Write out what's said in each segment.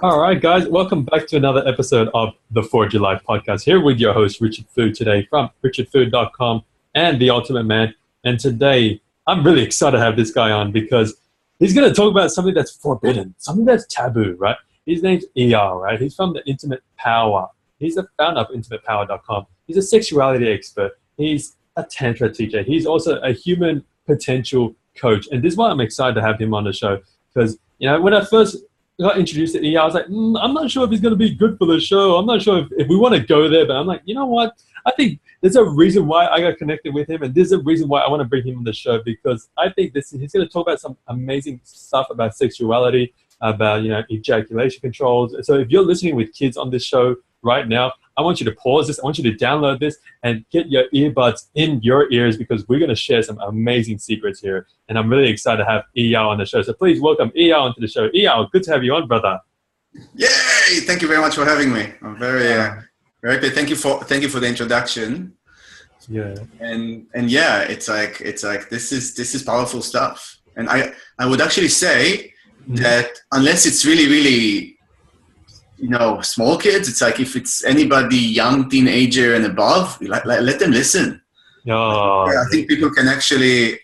All right, guys, welcome back to another episode of the Forge Your Life podcast. Here with your host, Richard Food, today from richardfood.com and The Ultimate Man. And today, I'm really excited to have this guy on because he's going to talk about something that's forbidden, something that's taboo, right? His name's Eyal, right? He's from the Intimate Power. He's the founder of IntimatePower.com. He's a sexuality expert. He's a tantra teacher. He's also a human potential coach. And this is why I'm excited to have him on the show because, when I first got introduced to ER, I was like, I'm not sure if he's going to be good for the show. I'm not sure if we want to go there, but I'm like, you know what? I think there's a reason why I got connected with him, and there's a reason why I want to bring him on the show because I think he's going to talk about some amazing stuff about sexuality, about ejaculation controls. So if you're listening with kids on this show right now, I want you to pause this. I want you to download this and get your earbuds in your ears because we're going to share some amazing secrets here. And I'm really excited to have Eyal on the show. So please welcome Eyal onto the show. Eyal, good to have you on, brother. Yay! Thank you very much for having me. I'm very happy. Thank you for the introduction. Yeah. And yeah, it's like this is powerful stuff. And I would actually say that unless it's really small kids, it's like if it's anybody young, teenager and above, let them listen. Oh. I think people can actually,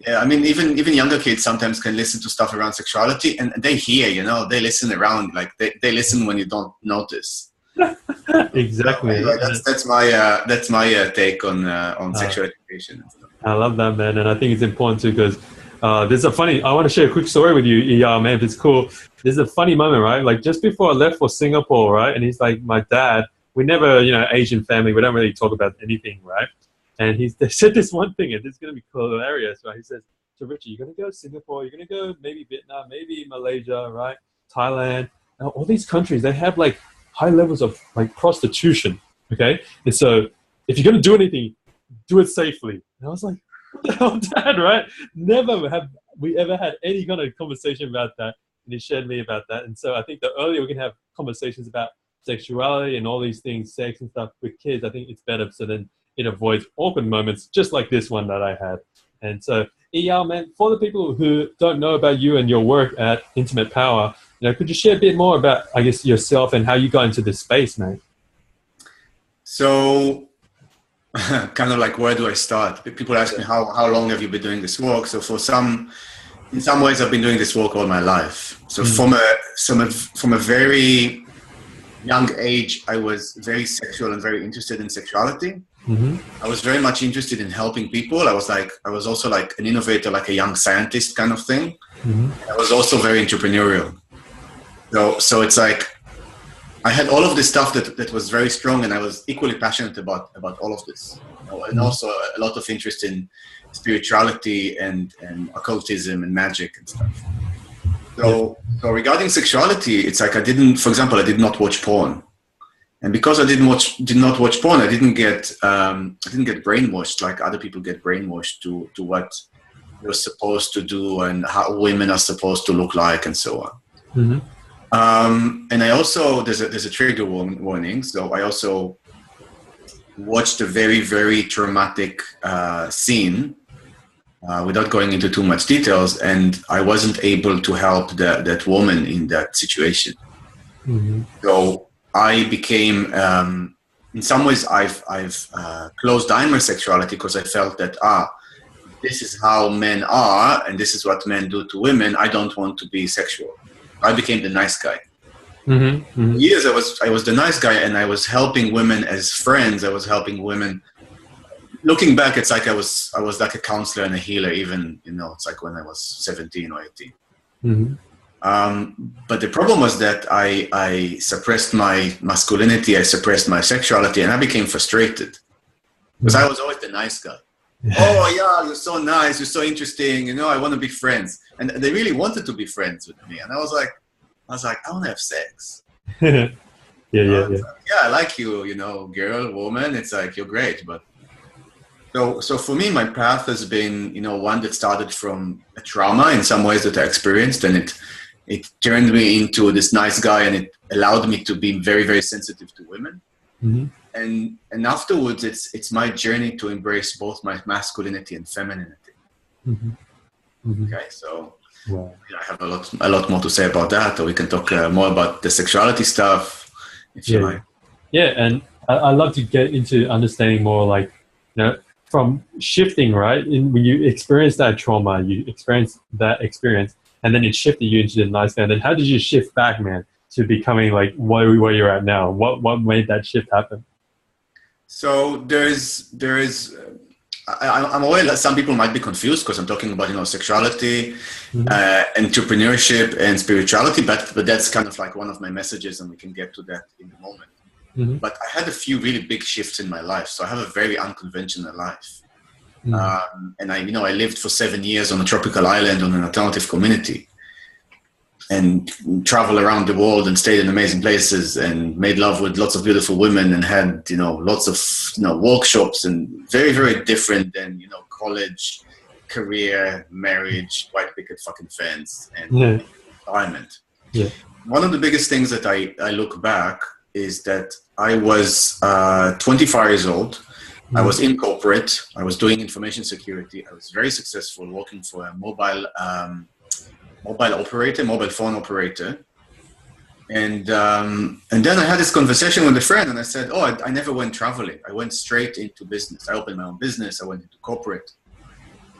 even younger kids sometimes can listen to stuff around sexuality and they hear, they listen around, like they listen when you don't notice. Exactly. That's my take on sexual education and stuff. I love that, man. And I think it's important too because I want to share a quick story with you, Eyal, man, if it's cool. There's a funny moment, right? Like just before I left for Singapore, right? And he's like, my dad, we never, Asian family, we don't really talk about anything, right? And they said this one thing, and this is going to be hilarious, right? He says, so Richie, you're going to go to Singapore, you're going to go maybe Vietnam, maybe Malaysia, right? Thailand. Now, all these countries, they have like high levels of like prostitution, okay? And so if you're going to do anything, do it safely. And I was like, what the hell, Dad, right? Never have we ever had any kind of conversation about that. And he shared me about that. And so I think the earlier we can have conversations about sexuality and all these things, sex and stuff with kids, I think it's better. So then it avoids awkward moments just like this one that I had. And so, Eyal, man, for the people who don't know about you and your work at Intimate Power, could you share a bit more about, I guess, yourself and how you got into this space, man? So, kind of like, where do I start? People ask me, how long have you been doing this work? So in some ways, I've been doing this work all my life. So from a very young age, I was very sexual and very interested in sexuality. Mm-hmm. I was very much interested in helping people. I was also like an innovator, like a young scientist kind of thing. Mm-hmm. I was also very entrepreneurial. So it's like, I had all of this stuff that was very strong, and I was equally passionate about all of this. And also a lot of interest in spirituality and occultism and magic and stuff. So regarding sexuality, it's like I did not watch porn. And because I did not watch porn, I didn't get brainwashed like other people get brainwashed to what you're supposed to do and how women are supposed to look like and so on. Mm-hmm. And I also, there's a trigger warning. So I also watched a very, very traumatic scene without going into too much details. And I wasn't able to help that woman in that situation. Mm-hmm. So I became, in some ways, I've closed down my sexuality because I felt that, this is how men are and this is what men do to women. I don't want to be sexual. I became the nice guy. Mm-hmm. Mm-hmm. For years, I was the nice guy, and I was helping women as friends. I was helping women. Looking back, it's like I was like a counselor and a healer. Even it's like when I was 17 or 18. Mm-hmm. But the problem was that I suppressed my masculinity, I suppressed my sexuality, and I became frustrated because I was always the nice guy. Oh yeah, you're so nice, you're so interesting, I want to be friends. And they really wanted to be friends with me. And I was like, I want to have sex. Yeah. Yeah, I like you, girl, woman. It's like, you're great. But so for me, my path has been, one that started from a trauma in some ways that I experienced. And it turned me into this nice guy, and it allowed me to be very, very sensitive to women. Mm-hmm. And afterwards, it's my journey to embrace both my masculinity and femininity. Mm-hmm. Mm-hmm. Okay, so Wow. I have a lot more to say about that, or we can talk more about the sexuality stuff, if you like. Yeah, and I love to get into understanding more, like, from shifting, right? When you experience that trauma, you experience that experience, and then it shifted you into the nice guy. Then how did you shift back, man, to becoming like where you're at now? What made that shift happen? So I'm aware that some people might be confused because I'm talking about, sexuality, entrepreneurship, and spirituality, but that's kind of like one of my messages, and we can get to that in a moment. Mm-hmm. But I had a few really big shifts in my life, so I have a very unconventional life. And I lived for 7 years on a tropical island on an alternative community, and traveled around the world and stayed in amazing places and made love with lots of beautiful women and had, lots of, workshops, and very, very different than, college, career, marriage, white picket fucking fence, and environment. Yeah. One of the biggest things that I look back is that I was 25 years old. I was in corporate. I was doing information security. I was very successful working for a mobile phone operator. And then I had this conversation with a friend, and I said, I never went traveling. I went straight into business. I opened my own business. I went into corporate.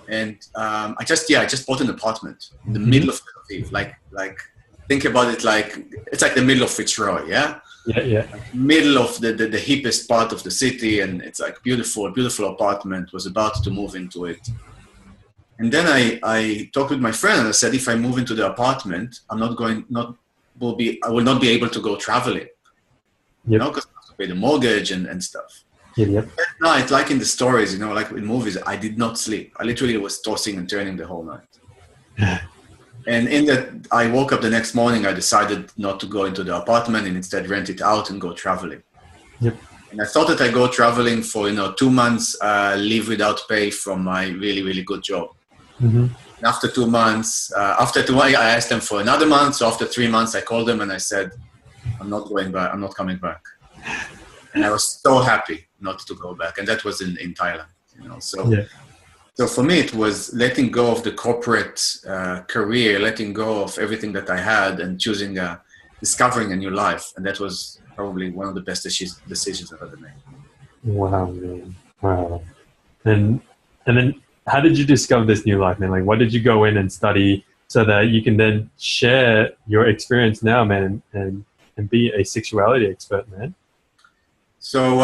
And I just bought an apartment in the middle of Tel Aviv. Like, think about it like, it's like the middle of Fitzroy, yeah? Yeah. Middle of the hippest part of the city, and it's like beautiful apartment. Was about to move into it. And then I talked with my friend, and I said, if I move into the apartment, I will not be able to go traveling. Because I have to pay the mortgage and stuff. Yep. That night, like in the stories, like in movies, I did not sleep. I literally was tossing and turning the whole night. And in that, I woke up the next morning, I decided not to go into the apartment and instead rent it out and go traveling. Yep. And I thought that I go traveling for, 2 months, leave without pay from my really, really good job. Mm-hmm. And after 2 months, I asked them for another month. So after 3 months, I called them and I said, I'm not going back. I'm not coming back. And I was so happy not to go back. And that was in Thailand, So for me, it was letting go of the corporate career, letting go of everything that I had, and discovering a new life. And that was probably one of the best decisions I've ever made. Wow, man. Wow. And then how did you discover this new life, man? Like, what did you go in and study so that you can then share your experience now, man, and be a sexuality expert, man? So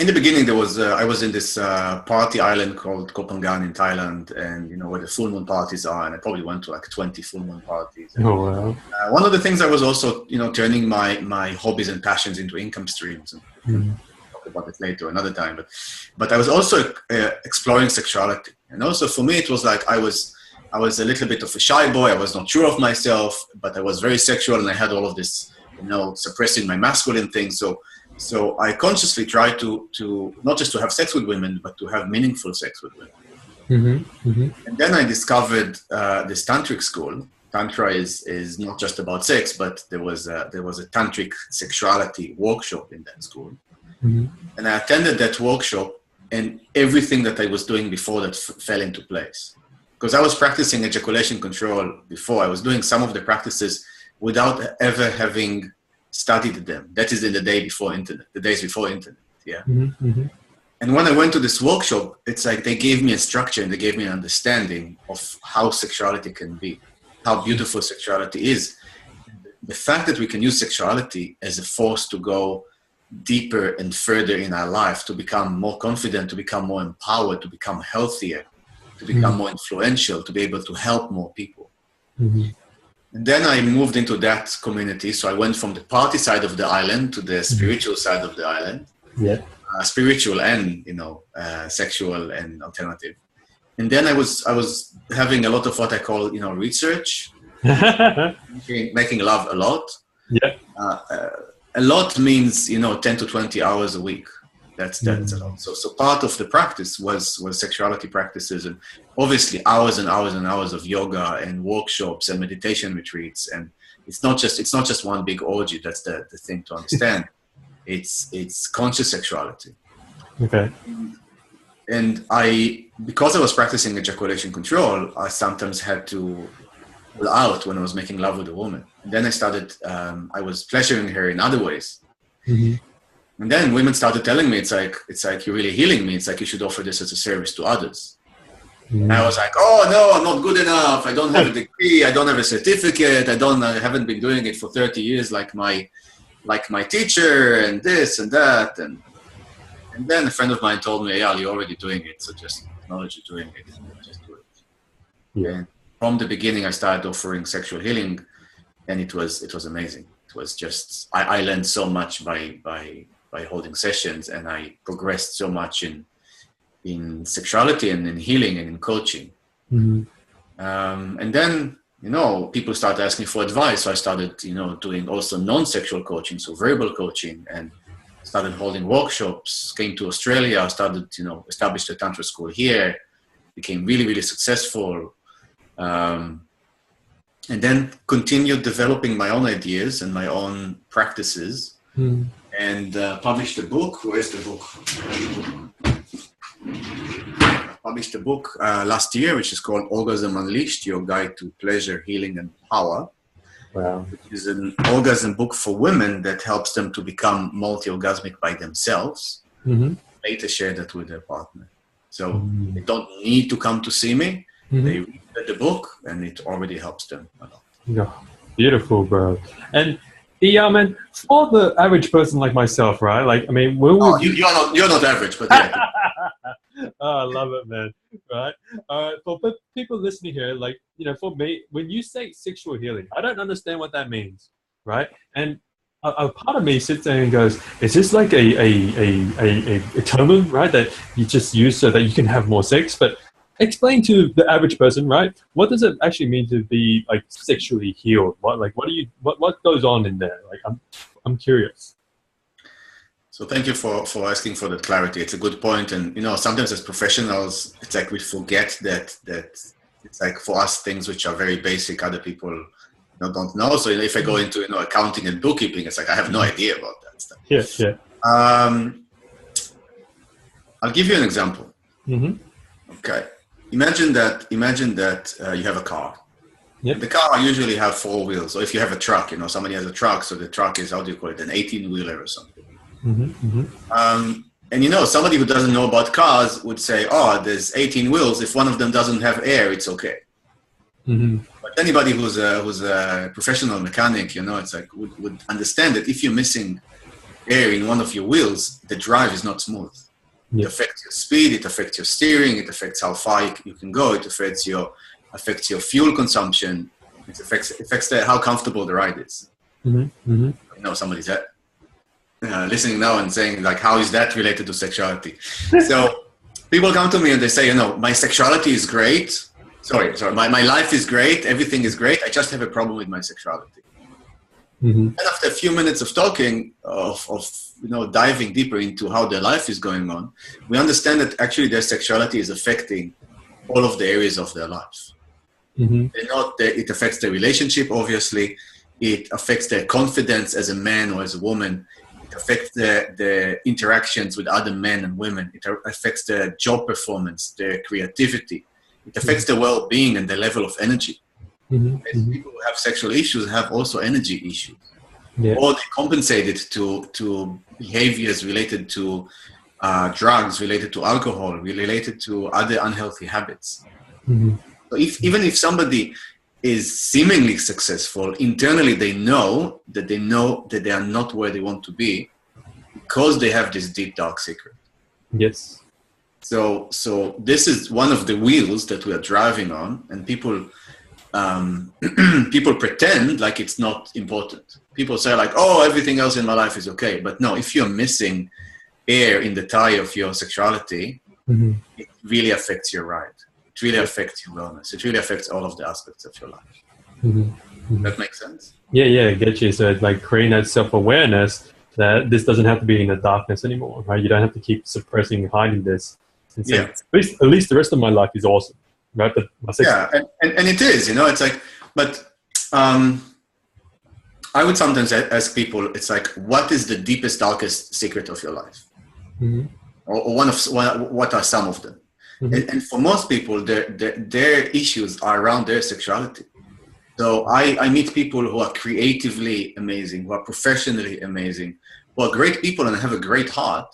in the beginning, I was in this party island called Koh Phangan in Thailand, and where the full moon parties are, and I probably went to like 20 full moon parties. And, wow! One of the things I was also turning my hobbies and passions into income streams. And talk about it later another time, but I was also exploring sexuality, and also for me it was like I was a little bit of a shy boy. I was not sure of myself, but I was very sexual, and I had all of this suppressing my masculine thing. So I consciously try to not just to have sex with women, but to have meaningful sex with women. And then I discovered this tantric school. Tantra is not just about sex, but there was a tantric sexuality workshop in that school. And I attended that workshop, and everything that I was doing before that fell into place. Because I was practicing ejaculation control before. I was doing some of the practices without ever having studied them. That is in the days before internet. Yeah. And when I went to this workshop, it's like they gave me a structure and they gave me an understanding of how sexuality can be, how beautiful sexuality is. The fact that we can use sexuality as a force to go deeper and further in our life, to become more confident, to become more empowered, to become healthier, to become more influential, to be able to help more people. And then I moved into that community. So I went from the party side of the island to the spiritual side of the island. Yeah. Spiritual and, sexual and alternative. And then I was having a lot of what I call, research, making love a lot. Yeah. A lot means, 10 to 20 hours a week. That's a lot. So part of the practice was sexuality practices, and obviously hours and hours and hours of yoga and workshops and meditation retreats. And it's not just one big orgy. That's the thing to understand. It's conscious sexuality. Okay. And because I was practicing ejaculation control, I sometimes had to pull out when I was making love with a woman. And then I started, I was pleasuring her in other ways. Mm-hmm. And then women started telling me, it's like, you're really healing me. It's like, you should offer this as a service to others. Mm-hmm. And I was like, oh no, I'm not good enough. I don't have a degree. I don't have a certificate. I haven't been doing it for 30 years like my teacher and this and that. And then a friend of mine told me, Eyal, you're already doing it. So just acknowledge you're doing it. Just do it. Yeah. And from the beginning, I started offering sexual healing, and it was amazing. It was just, I learned so much by holding sessions, and I progressed so much in sexuality and in healing and in coaching. Mm-hmm. And then, people started asking for advice. So I started, doing also non-sexual coaching, so verbal coaching, and started holding workshops, came to Australia, started, established a tantra school here, became really, really successful. And then continued developing my own ideas and my own practices, and published a book. Where's the book? Published a book last year, which is called Orgasm Unleashed, Your Guide to Pleasure, Healing, and Power. Wow. Which is an orgasm book for women that helps them to become multi-orgasmic by themselves. Mm-hmm. Later share that with their partner. So they don't need to come to see me. Mm-hmm. They read the book, and it already helps them a lot. Yeah, beautiful, bro. And man, for the average person like myself, right? Like, I mean, you're not average, but yeah. Oh, I love it, man. Right? For people listening here, like, for me, when you say sexual healing, I don't understand what that means, right? And a part of me sits there and goes, is this like a term, right, that you just use so that you can have more sex? But explain to the average person, right? What does it actually mean to be like sexually healed? What goes on in there? Like, I'm curious. So thank you for asking for that clarity. It's a good point. And, sometimes as professionals, it's like we forget that it's like for us, things which are very basic, other people don't know. So if I go into, accounting and bookkeeping, it's like, I have no idea about that stuff. Yeah. I'll give you an example. Mm-hmm. Okay. Imagine that you have a car. Yep. The car usually have 4 wheels. So if you have a truck, somebody has a truck, so the truck is, how do you call it, an 18-wheeler or something. Mm-hmm. And somebody who doesn't know about cars would say, oh, there's 18 wheels. If one of them doesn't have air, it's okay. Mm-hmm. But anybody who's a professional mechanic, it's like would understand that if you're missing air in one of your wheels, the drive is not smooth. Yep. It affects your speed, it affects your steering, it affects how far you can go, it affects your fuel consumption, it affects how comfortable the ride is. Mm-hmm. Mm-hmm. Somebody's listening now and saying, like, how is that related to sexuality? So people come to me and they say, my sexuality is great. Sorry, my life is great, everything is great, I just have a problem with my sexuality. Mm-hmm. And after a few minutes of talking, of diving deeper into how their life is going on, we understand that actually their sexuality is affecting all of the areas of their life. Mm-hmm. It affects their relationship, obviously. It affects their confidence as a man or as a woman. It affects the interactions with other men and women. It affects their job performance, their creativity. It affects their well-being and their level of energy. Mm-hmm. And people who have sexual issues have also energy issues. Yeah. Or they compensate it to behaviors related to drugs, related to alcohol, related to other unhealthy habits. Mm-hmm. So even if somebody is seemingly successful, internally they know that they are not where they want to be because they have this deep, dark secret. Yes. So this is one of the wheels that we are driving on, and people pretend like it's not important. People say like, oh, everything else in my life is okay. But no, if you're missing air in the tire of your sexuality, mm-hmm. it really affects your ride. It really affects your wellness. It really affects all of the aspects of your life. Mm-hmm. Mm-hmm. That makes sense? Yeah, I get you. So it's like creating that self-awareness that this doesn't have to be in the darkness anymore, right? You don't have to keep suppressing and hiding this. And saying, at least the rest of my life is awesome, right? But my sex and it is, it's like, but I would sometimes ask people, it's like, what is the deepest, darkest secret of your life? Mm-hmm. Or what are some of them? Mm-hmm. And for most people, their issues are around their sexuality. So I meet people who are creatively amazing, who are professionally amazing, who are great people and have a great heart,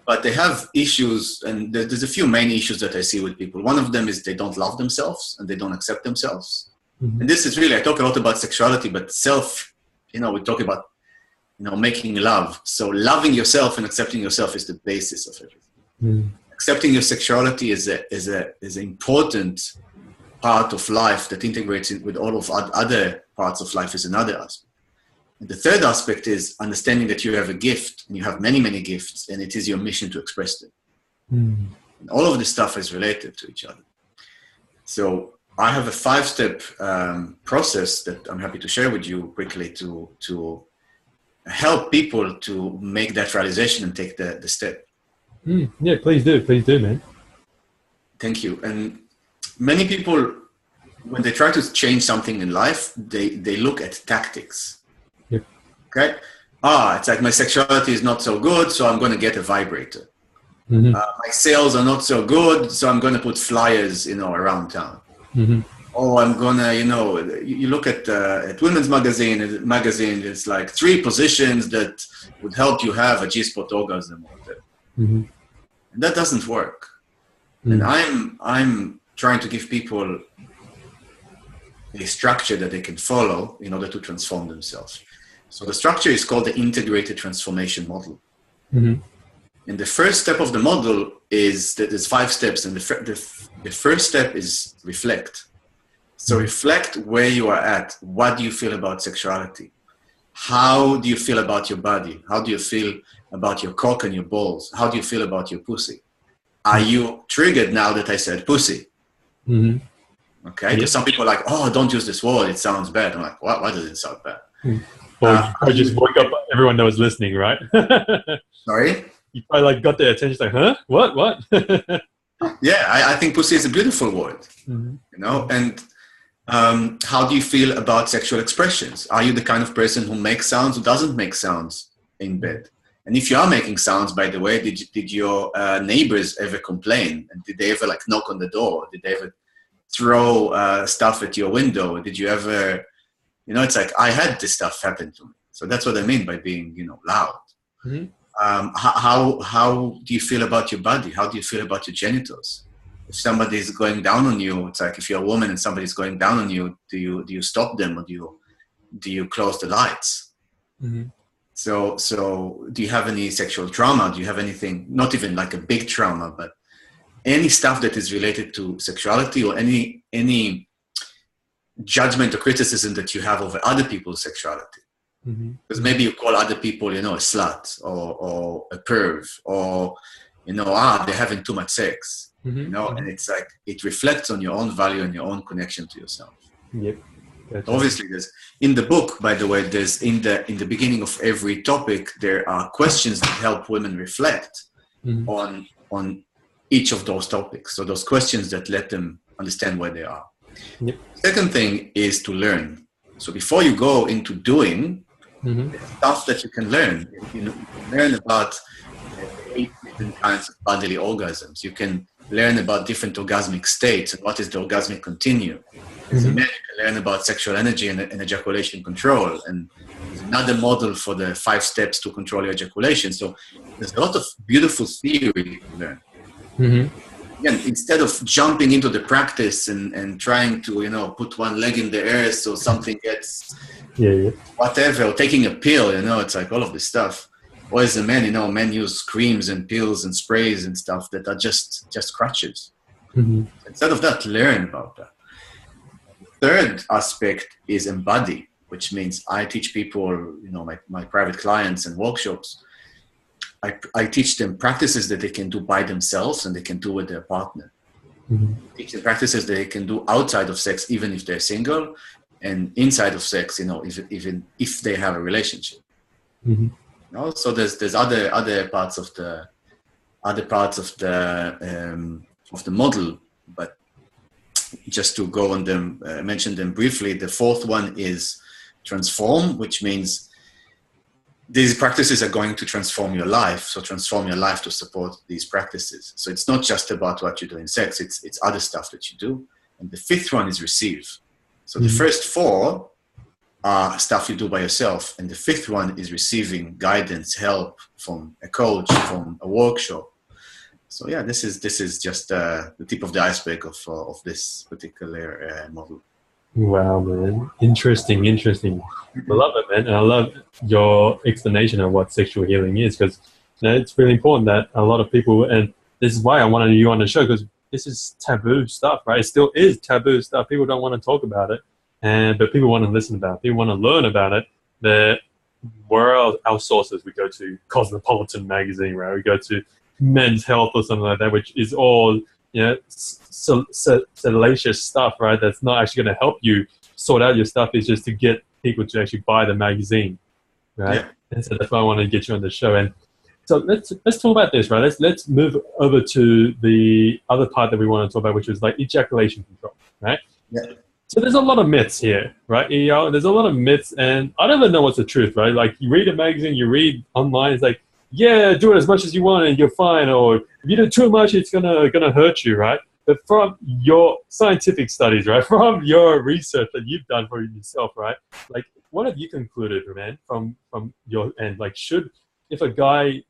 but they have issues, and there's a few main issues that I see with people. One of them is they don't love themselves and they don't accept themselves. And this is really, I talk a lot about sexuality, but self, we talk about, making love. So loving yourself and accepting yourself is the basis of everything. Accepting your sexuality is an important part of life that integrates it with all of other parts of life is another aspect. And the third aspect is understanding that you have a gift, and you have many, many gifts, and it is your mission to express them. And all of this stuff is related to each other. So I have a 5-step process that I'm happy to share with you quickly to help people to make that realization and take the step. Yeah, please do, man. Thank you. And many people, when they try to change something in life, they look at tactics. Yep. Okay? It's like my sexuality is not so good, so I'm going to get a vibrator. My sales are not so good, so I'm going to put flyers, around town. Or I'm going to, you look at women's magazine, it's like 3 positions that would help you have a G-spot orgasm or whatever. And that doesn't work. And I'm trying to give people a structure that they can follow in order to transform themselves. So the structure is called the integrated transformation model. And the first step of the model is that there's 5 steps. And the first step is reflect. So reflect where you are at. What do you feel about sexuality? How do you feel about your body? How do you feel about your cock and your balls? How do you feel about your pussy? Are you triggered now that I said pussy? Okay, because some people are like, oh, don't use this word, it sounds bad. I'm like, why does it sound bad? Well, I just woke up everyone that was listening, right? Sorry? You probably got their attention, like, huh? What? Yeah, I think pussy is a beautiful word, and how do you feel about sexual expressions? Are you the kind of person who makes sounds or doesn't make sounds in bed? And if you are making sounds, by the way, did your neighbors ever complain? And did they ever knock on the door? Did they ever throw stuff at your window? Did you ever, it's like, I had this stuff happen to me. So that's what I mean by being, loud. How do you feel about your body? How do you feel about your genitals? If somebody is going down on you, it's like if you're a woman and somebody's going down on you, do you stop them or do you close the lights? So do you have any sexual trauma? Do you have anything, not even like a big trauma, but any stuff that is related to sexuality or any judgment or criticism that you have over other people's sexuality? Because maybe you call other people, a slut or a perv or, they're having too much sex. And it's like, it reflects on your own value and your own connection to yourself. Yep. Gotcha. Obviously, there's in the book, by the way, there's in the beginning of every topic, there are questions that help women reflect on each of those topics. So those questions that let them understand where they are. Yep. Second thing is to learn. So before you go into doing, there's stuff that you can learn. You can learn about 8 different kinds of bodily orgasms. You can learn about different orgasmic states and what is the orgasmic continuum. As a man, you can learn about sexual energy and ejaculation control. And there's another model for the 5 steps to control your ejaculation. So there's a lot of beautiful theory to learn. Again, instead of jumping into the practice and trying to, put one leg in the air so something gets whatever, or taking a pill, it's like all of this stuff. Or as a man, men use creams and pills and sprays and stuff that are just crutches. Instead of that, learn about that. Third aspect is embody, which means I teach people, my private clients and workshops, I teach them practices that they can do by themselves and they can do with their partner. Teach them practices that they can do outside of sex, even if they're single, and inside of sex, even if they have a relationship. So there's other parts of the model, but just to go on them, mention them briefly. The 4th one is transform, which means these practices are going to transform your life. So transform your life to support these practices. So it's not just about what you do in sex, it's other stuff that you do. And the 5th one is receive. So the first 4 are stuff you do by yourself, and the 5th one is receiving guidance, help from a coach, from a workshop. So yeah, this is just the tip of the iceberg of this particular model. Wow, man. Interesting. I love it, man. And I love your explanation of what sexual healing is, because it's really important that a lot of people, and this is why I wanted you on the show, because this is taboo stuff, right? It still is taboo stuff. People don't want to talk about it, but people want to listen about it. People want to learn about it. Where are our sources? We go to Cosmopolitan magazine, right? We go to Men's Health or something like that, which is all, salacious stuff, right? That's not actually going to help you sort out your stuff. It's just to get people to actually buy the magazine, right? Yeah. And so that's why I wanted to get you on the show. And so let's talk about this, right? Let's move over to the other part that we want to talk about, which is like ejaculation control, right? Yeah. So there's a lot of myths here, right, Eyal? There's a lot of myths, and I don't even know what's the truth, right? Like, you read a magazine, you read online, it's like, yeah, do it as much as you want and you're fine, or if you do too much, it's gonna hurt you, right? But from your scientific studies, right, from your research that you've done for yourself, right, like, what have you concluded, man, from your end? Like, if a guy,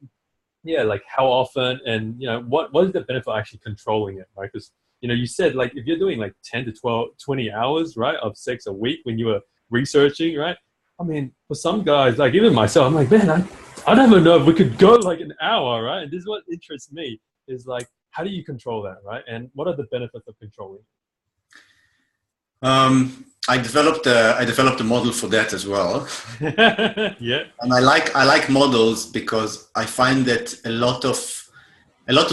like, how often, and, what is the benefit of actually controlling it, right? Because, you said, like, if you're doing, like, 10 to 20 hours, right, of sex a week when you were researching, right? I mean, for some guys, like, even myself, I'm like, man, I don't even know if we could go, like, an hour, right? And this is what interests me, is, like, how do you control that, right? And what are the benefits of controlling? I developed a model for that as well. Yeah. And I like models because I find that a lot of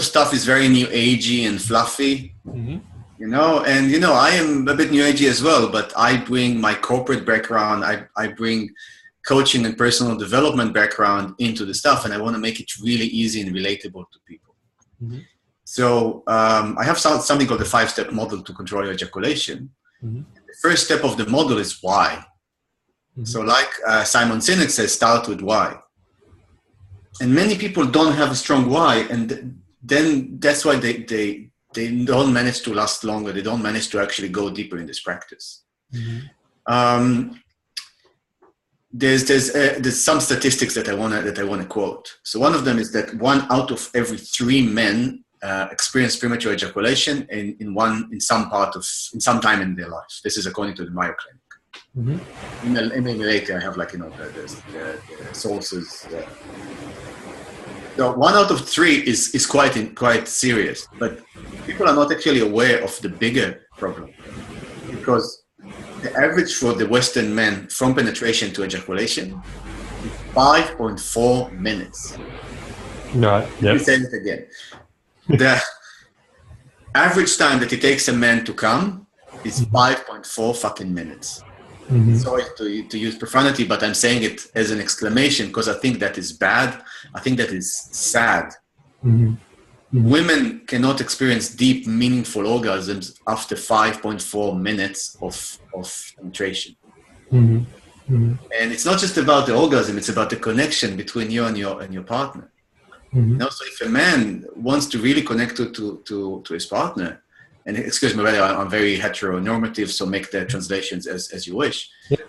stuff is very new agey and fluffy, and I am a bit new agey as well, but I bring my corporate background, I bring coaching and personal development background into the stuff, and I want to make it really easy and relatable to people. Mm-hmm. So I have something called the 5-step model to control your ejaculation. Mm-hmm. The first step of the model is why. Mm-hmm. So like Simon Sinek says, start with why. And many people don't have a strong why, and then that's why they don't manage to last longer. They don't manage to actually go deeper in this practice. Mm-hmm. There's some statistics that I wanna quote. So one of them is that 1 out of every 3 men experience premature ejaculation in some time in their life. This is according to the Mayo Clinic. Mm-hmm. In the later, I have the sources. So 1 out of 3 is quite serious, but people are not actually aware of the bigger problem, because the average for the Western men from penetration to ejaculation is 5.4 minutes. Right. Yep. Let me say it again. The average time that it takes a man to come is 5.4 fucking minutes. Mm-hmm. Sorry to use profanity, but I'm saying it as an exclamation because I think that is bad. I think that is sad. Mm-hmm. Mm-hmm. Women cannot experience deep, meaningful orgasms after 5.4 minutes of penetration. Mm-hmm. Mm-hmm. And it's not just about the orgasm; it's about the connection between you and your partner. Mm-hmm. So if a man wants to really connect to his partner, and excuse me, I'm very heteronormative, so make the translations as you wish. Yeah.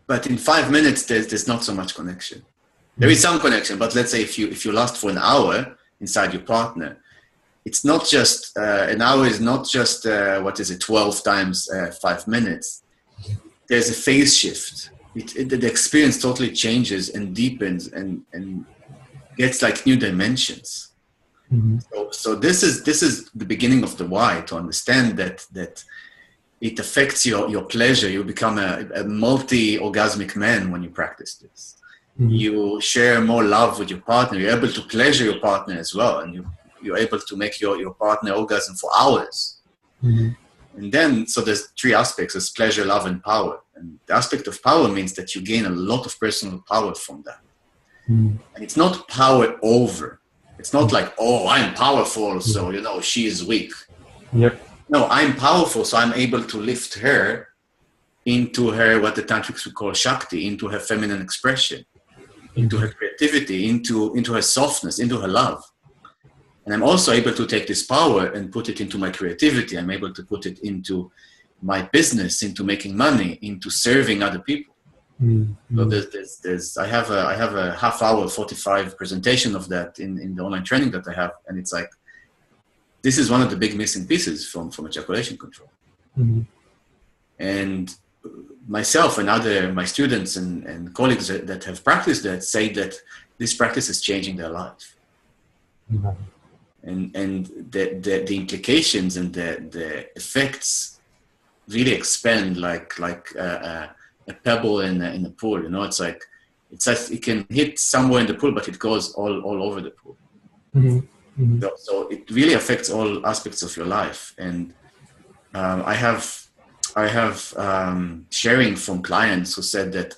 But in 5 minutes, there's not so much connection. There is some connection, but let's say if you last for an hour inside your partner, it's not just an hour is not just 12 times 5 minutes. There's a phase shift. The experience totally changes and deepens and gets like new dimensions. Mm-hmm. So this is the beginning of the why, to understand that it affects your pleasure. You become a multi-orgasmic man when you practice this. Mm-hmm. You share more love with your partner. You're able to pleasure your partner as well, and you're able to make your partner orgasm for hours. Mm-hmm. And then, so there's 3 aspects: there's pleasure, love, and power. And the aspect of power means that you gain a lot of personal power from that. Mm-hmm. And it's not power over. It's not like, oh, I'm powerful, so, she is weak. Yep. No, I'm powerful, so I'm able to lift her into her, what the tantrics would call Shakti, into her feminine expression, into her creativity, into her softness, into her love. And I'm also able to take this power and put it into my creativity. I'm able to put it into my business, into making money, into serving other people. So I have a half hour, 45 presentation of that in the online training that I have, and it's like, this is one of the big missing pieces from ejaculation control. And myself and my students and colleagues that have practiced that say that this practice is changing their life. And the implications and the effects really expand like a pebble in a pool. You know, it's like it can hit somewhere in the pool, but it goes all over the pool. So it really affects all aspects of your life. And I have sharing from clients who said that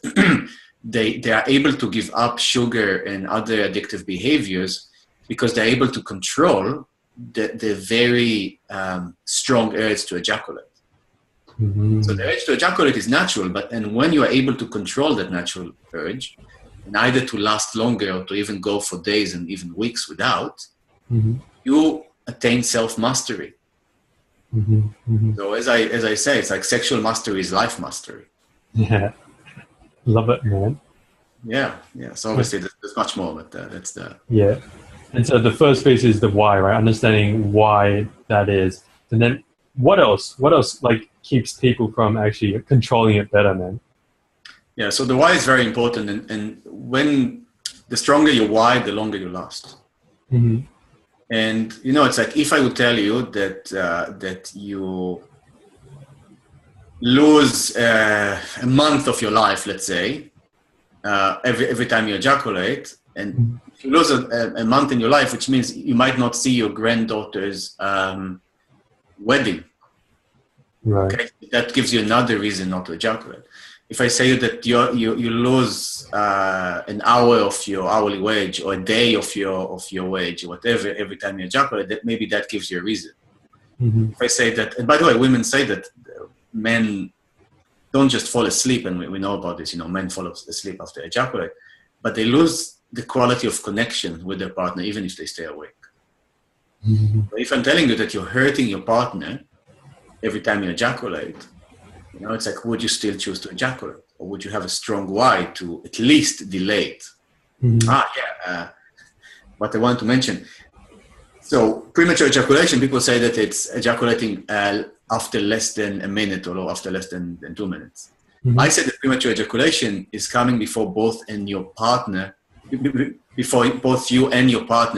they are able to give up sugar and other addictive behaviors because they're able to control the very strong urge to ejaculate. So the urge to ejaculate is natural, and when you are able to control that natural urge, and either to last longer or to even go for days and even weeks without, you attain self-mastery. So as I say, it's like sexual mastery is life mastery. Yeah, love it, man. Yeah. So obviously there's much more, but that's the... Yeah. And so the first piece is the why, right? Understanding why that is. And then what else like keeps people from actually controlling it better, man? Yeah, so the why is very important. And when the stronger your why, the longer you last. And, you know, it's like if I would tell you that you lose a month of your life, let's say, every time you ejaculate, and if you lose a month in your life, which means you might not see your granddaughter's wedding. Right. Okay? That gives you another reason not to ejaculate. If I say that you lose an hour of your hourly wage or a day of your wage or whatever every time you ejaculate, maybe that gives you a reason. If I say that, and by the way, women say that men don't just fall asleep, and we know about this, you know, men fall asleep after ejaculate, but they lose the quality of connection with their partner even if they stay awake. But if I'm telling you that you're hurting your partner every time you ejaculate, you know, it's like, would you still choose to ejaculate? Or would you have a strong why to at least delay it? What I want to mention. So premature ejaculation, people say that it's ejaculating after less than a minute or after less than 2 minutes. I said that premature ejaculation is coming before both you and your partner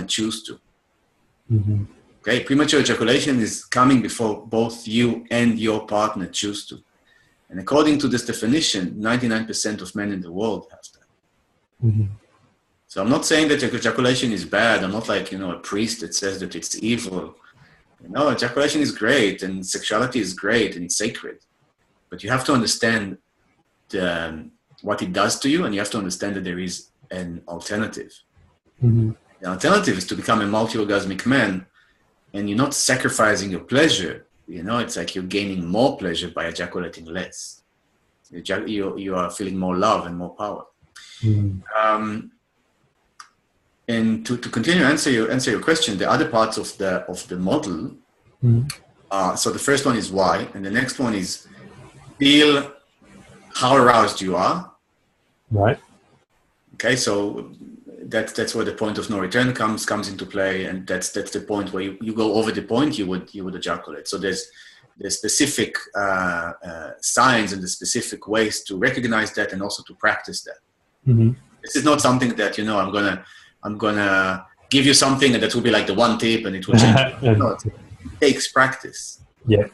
choose to. Okay, premature ejaculation is coming before both you and your partner choose to. And according to this definition, 99% of men in the world have that. So I'm not saying that ejaculation is bad. I'm not like, you know, a priest that says that it's evil. You know, ejaculation is great and sexuality is great and it's sacred. But you have to understand what it does to you, and you have to understand that there is an alternative. The alternative is to become a multi-orgasmic man, and you're not sacrificing your pleasure. You know, it's like you're gaining more pleasure by ejaculating less. You are feeling more love and more power. And to continue answer your question, the other parts of the model. So the first one is why, and the next one is feel how aroused you are. Right. Okay, so that's where the point of no return comes into play, and that's the point where you go over the point, you would ejaculate. So there's specific signs and the specific ways to recognize that and also to practice that. This is not something that, you know, I'm gonna give you something and that will be like the one tip and it will change. No, it takes practice. Yeah.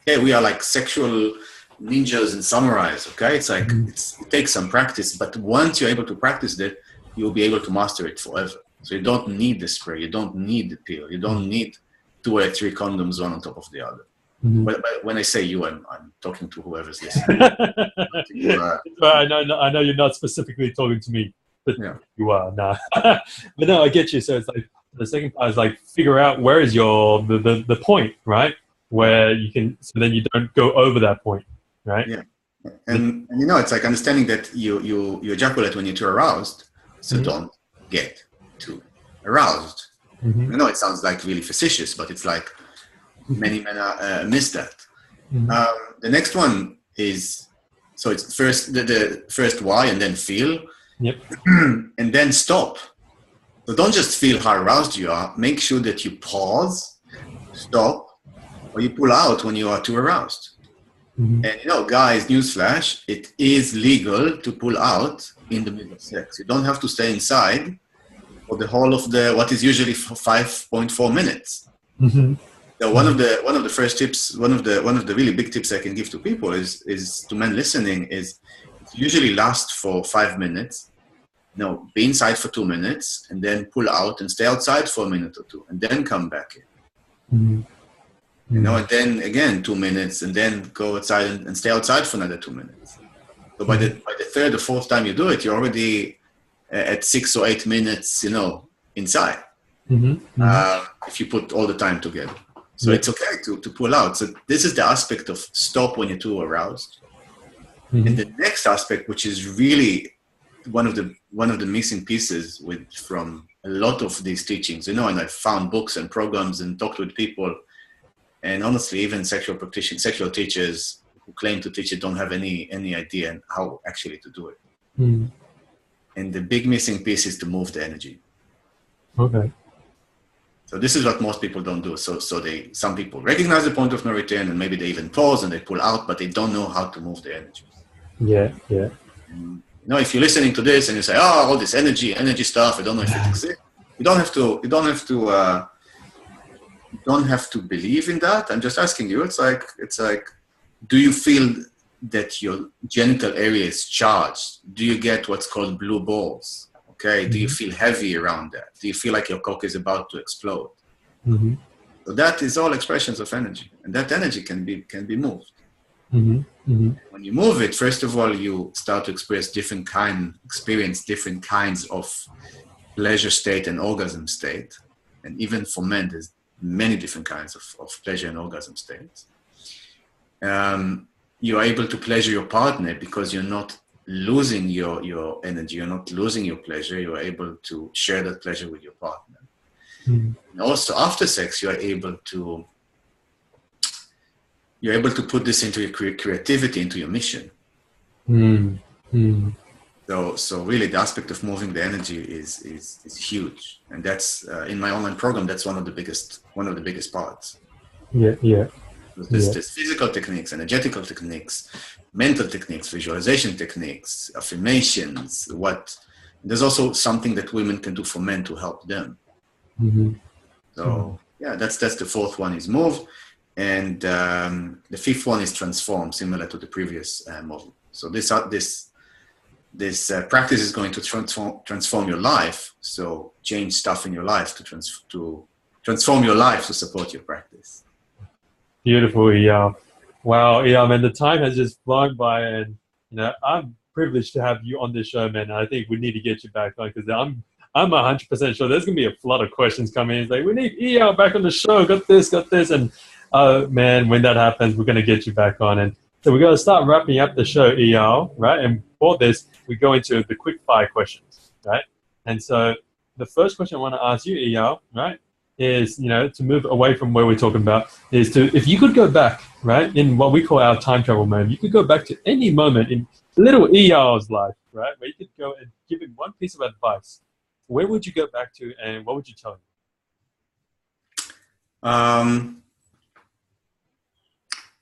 Okay, we are like sexual ninjas and samurais. Okay, it's like it takes some practice, but once you're able to practice that, you'll be able to master it forever. So you don't need the spray, you don't need the pill, you don't need 2 or 3 condoms one on top of the other. But when I say you, I'm talking to whoever's listening. I know you're not specifically talking to me, but yeah. You are. Nah. But no, I get you. So it's like the second part is like figure out where is your the point, right? Where you can, so then you don't go over that point, right? Yeah. And you know, it's like understanding that you ejaculate when you're too aroused, so don't get too aroused. I know it sounds like really facetious, but it's like many men miss that. The next one is, so it's first the first why and then feel. Yep. And then stop. So don't just feel how aroused you are. Make sure that you pause, stop, or you pull out when you are too aroused. And guys, newsflash, it is legal to pull out in the middle of sex. You don't have to stay inside for the whole of what is usually 5.4 minutes. So one of the first tips, one of the really big tips I can give to people is to men listening is it usually lasts for 5 minutes. Be inside for 2 minutes and then pull out and stay outside for a minute or two and then come back in. And then again 2 minutes and then go outside and stay outside for another 2 minutes. So by the third or fourth time you do it, you're already at 6 or 8 minutes, inside. If you put all the time together. So it's okay to pull out. So this is the aspect of stop when you're too aroused. And the next aspect, which is really one of the missing pieces from a lot of these teachings, and I've found books and programs and talked with people, and honestly, even sexual teachers who claim to teach it don't have any idea how actually to do it. And the big missing piece is to move the energy. Okay. So this is what most people don't do. So some people recognize the point of no return and maybe they even pause and they pull out, but they don't know how to move the energy. Yeah. And, if you're listening to this and you say, "Oh, all this energy stuff, I don't know if it exists." You don't have to believe in that. I'm just asking you. It's like, do you feel that your genital area is charged? Do you get what's called blue balls? Okay. Do you feel heavy around that? Do you feel like your cock is about to explode? So that is all expressions of energy, and that energy can be moved. When you move it, first of all, you start to experience different kinds of pleasure state and orgasm state. And even for men, there's many different kinds of pleasure and orgasm states. You're able to pleasure your partner because you're not losing your energy, you're not losing your pleasure, you're able to share that pleasure with your partner. And also after sex, you're able to put this into your creativity, into your mission. So really the aspect of moving the energy is huge. And that's in my online program, that's one of the biggest parts. Yeah. There's physical techniques, energetical techniques, mental techniques, visualization techniques, affirmations. There's also something that women can do for men to help them. So that's the fourth one is move. And the fifth one is transform, similar to the previous model. So this practice is going to transform your life. So change stuff in your life to transform your life to support your practice. Beautiful, Eyal. Wow, Eyal, man, the time has just flown by, and I'm privileged to have you on this show, man. And I think we need to get you back on because I'm 100% sure there's gonna be a flood of questions coming in. It's like, we need Eyal back on the show. Got this, and man, when that happens, we're gonna get you back on. And so we're gonna start wrapping up the show, Eyal, right? And for this, we go into the quick fire questions, right? And so the first question I want to ask you, Eyal, right, is, to move away from where we're talking about, is if you could go back, right, in what we call our time travel moment, you could go back to any moment in little Eyal's life, right, where you could go and give him one piece of advice. Where would you go back to, and what would you tell him?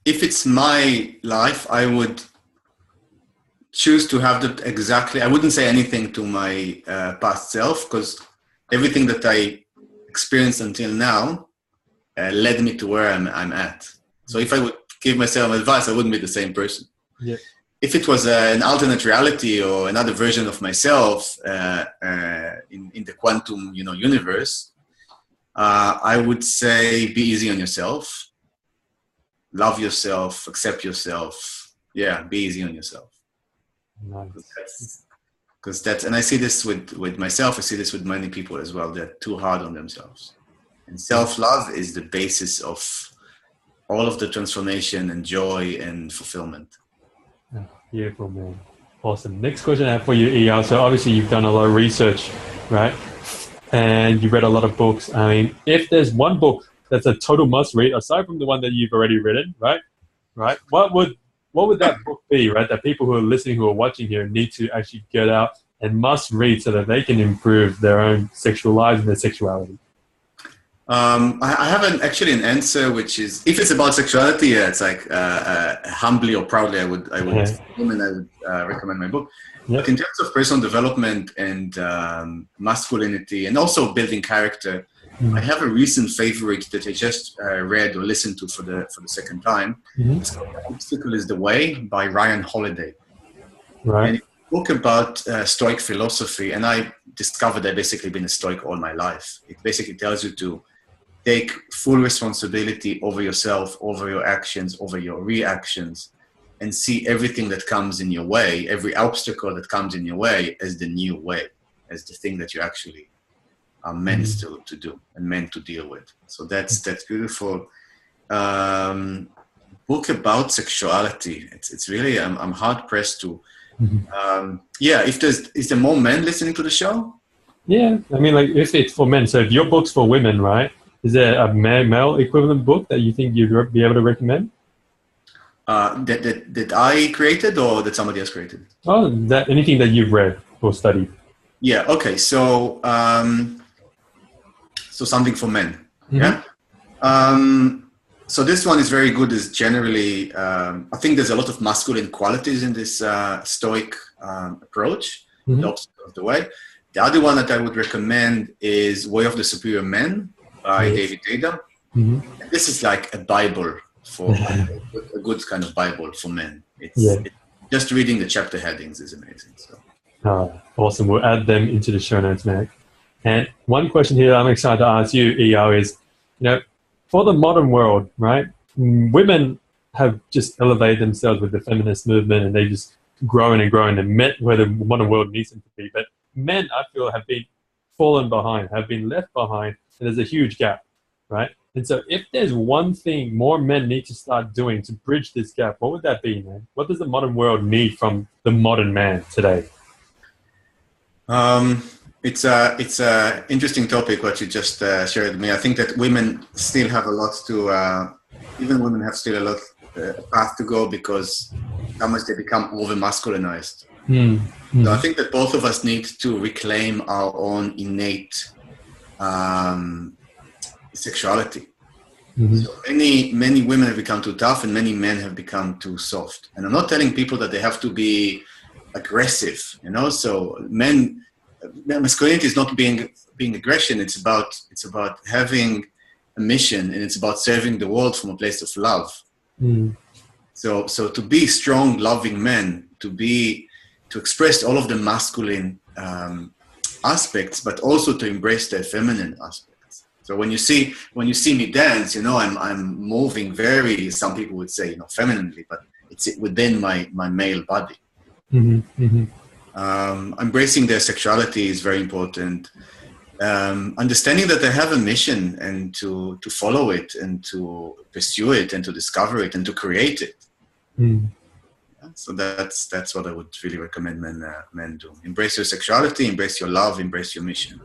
If it's my life, I would choose to have that exactly. I wouldn't say anything to my past self, because everything that I experienced until now led me to where I'm at. So if I would give myself advice, I wouldn't be the same person. Yeah. If it was an alternate reality or another version of myself in the quantum, universe, I would say be easy on yourself, love yourself, accept yourself. Yeah, be easy on yourself. Nice. Because that's, and I see this with myself, I see this with many people as well. They're too hard on themselves. And self-love is the basis of all of the transformation and joy and fulfillment. Oh, beautiful, man. Awesome. Next question I have for you, Eyal. So obviously you've done a lot of research, right? And you read a lot of books. I mean, if there's one book that's a total must read, aside from the one that you've already written, right? right? What would that book be, right? That people who are listening, who are watching here, need to actually get out and must read so that they can improve their own sexual lives and their sexuality? I have actually an answer, which is, if it's about sexuality, yeah, it's like humbly or proudly, I would recommend my book. Yep. But in terms of personal development and masculinity, and also building character, I have a recent favorite that I just read or listened to for the second time. It's called "The Obstacle Is the Way" by Ryan Holiday. Right. And it's a book about Stoic philosophy, and I discovered I've basically been a Stoic all my life. It basically tells you to take full responsibility over yourself, over your actions, over your reactions, and see everything that comes in your way, every obstacle that comes in your way, as the new way, as the thing that you actually are meant to do and meant to deal with. So that's beautiful. Book about sexuality. It's really, I'm hard pressed to. Is there more men listening to the show? Yeah, I mean, like, if it's for men, so if your book's for women, right? Is there a male equivalent book that you think you'd be able to recommend? That I created or that somebody else created? Oh, anything that you've read or studied. Yeah. Okay. So something for men. Yeah. So this one is very good. Is generally, I think there's a lot of masculine qualities in this Stoic approach, the obstacle of the way. The other one that I would recommend is Way of the Superior Man by David Adam. This is like a Bible for a good kind of Bible for men. Just reading the chapter headings is amazing. So. Awesome. We'll add them into the show notes, Mac. And one question here I'm excited to ask you, Eyal, is, for the modern world, right? Women have just elevated themselves with the feminist movement, and they just grown and grown and met where the modern world needs them to be. But men, I feel, have been fallen behind, have been left behind, and there's a huge gap, right? And so if there's one thing more men need to start doing to bridge this gap, what would that be, man? What does the modern world need from the modern man today? It's a interesting topic what you just shared with me. I think that women still have a lot to, even women have still a lot path to go, because how much they become over masculinized. So I think that both of us need to reclaim our own innate sexuality. So many women have become too tough, and many men have become too soft. And I'm not telling people that they have to be aggressive, So masculinity is not being aggression. It's about having a mission, and it's about serving the world from a place of love. So to be strong, loving men, to express all of the masculine aspects, but also to embrace the feminine aspects. So when you see me dance, I'm moving very, some people would say, femininely, but it's within my male body. Embracing their sexuality is very important. Understanding that they have a mission, and to follow it, and to pursue it, and to discover it, and to create it. So that's what I would really recommend men do. Embrace your sexuality, embrace your love, embrace your mission.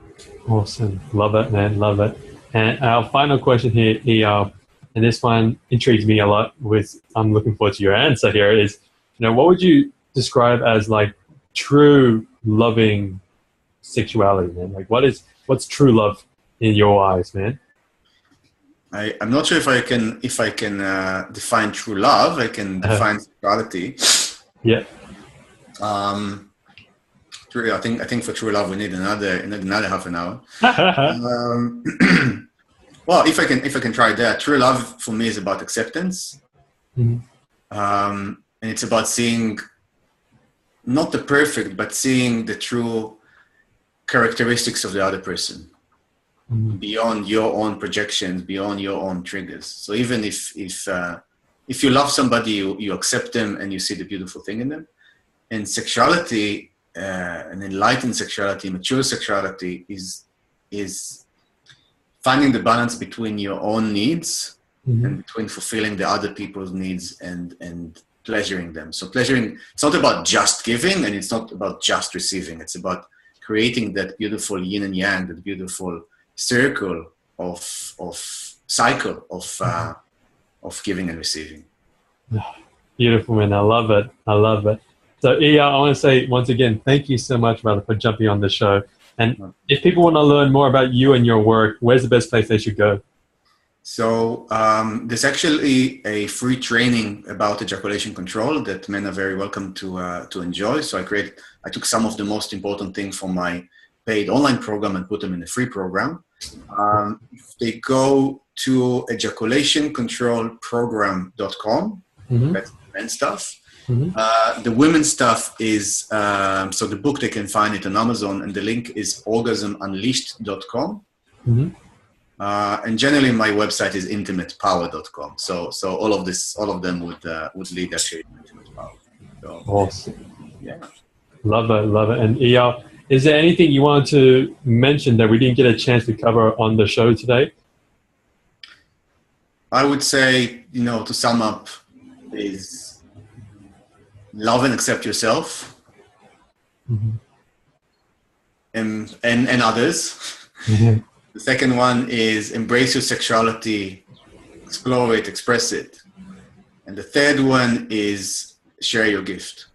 Awesome. Love it, man. Love it. And our final question here, Eyal, and this one intrigues me a lot. I'm looking forward to your answer here, is, what would you describe as like true loving sexuality, man? Like, what's true love in your eyes, man? I'm not sure if I can define true love. I can define sexuality. Yeah. I think for true love we need another half an hour. Well, if I can try that. True love for me is about acceptance, and it's about seeing not the perfect, but seeing the true characteristics of the other person. Beyond your own projections, beyond your own triggers. So even if you love somebody, you accept them, and you see the beautiful thing in them. And sexuality, an enlightened sexuality, mature sexuality, is finding the balance between your own needs and between fulfilling the other people's needs and pleasuring them. So pleasuring, it's not about just giving, and it's not about just receiving. It's about creating that beautiful yin and yang, that beautiful circle of cycle of giving and receiving. Beautiful, man. I love it. I love it. So, Eyal, I want to say once again, thank you so much, brother, for jumping on the show. And if people want to learn more about you and your work, where's the best place they should go? So there's actually a free training about ejaculation control that men are very welcome to enjoy. So I took some of the most important things from my paid online program and put them in a free program. If they go to ejaculationcontrolprogram.com, that's the men's stuff. The women's stuff is, so the book, they can find it on Amazon, and the link is orgasmunleashed.com. And generally my website is IntimatePower.com. So all of them would lead actually to Intimate Power. So, awesome. Yeah. Love it, love it. And Eyal, is there anything you wanted to mention that we didn't get a chance to cover on the show today? I would say, to sum up, is love and accept yourself and others. The second one is embrace your sexuality, explore it, express it. And the third one is share your gift.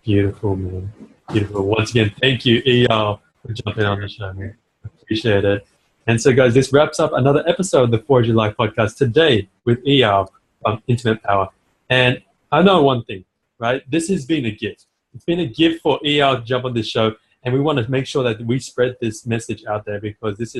Beautiful, man. Beautiful. Once again, thank you, Eyal, for jumping on the show, man. Appreciate it. And so, guys, this wraps up another episode of the Forge Your Life podcast today with Eyal from Intimate Power. And I know one thing, right? This has been a gift. It's been a gift for Eyal to jump on this show. And we want to make sure that we spread this message out there, because this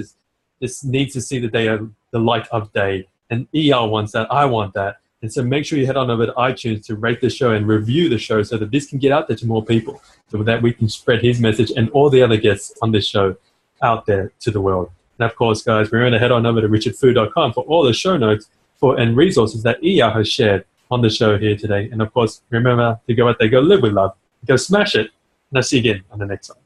needs to see the light of day. And Eyal wants that. I want that. And so make sure you head on over to iTunes to rate the show and review the show so that this can get out there to more people, so that we can spread his message and all the other guests on this show out there to the world. And of course, guys, we're going to head on over to richardfood.com for all the show notes and resources that Eyal has shared on the show here today. And of course, remember to go out there, go live with love, go smash it. And I'll see you again on the next one.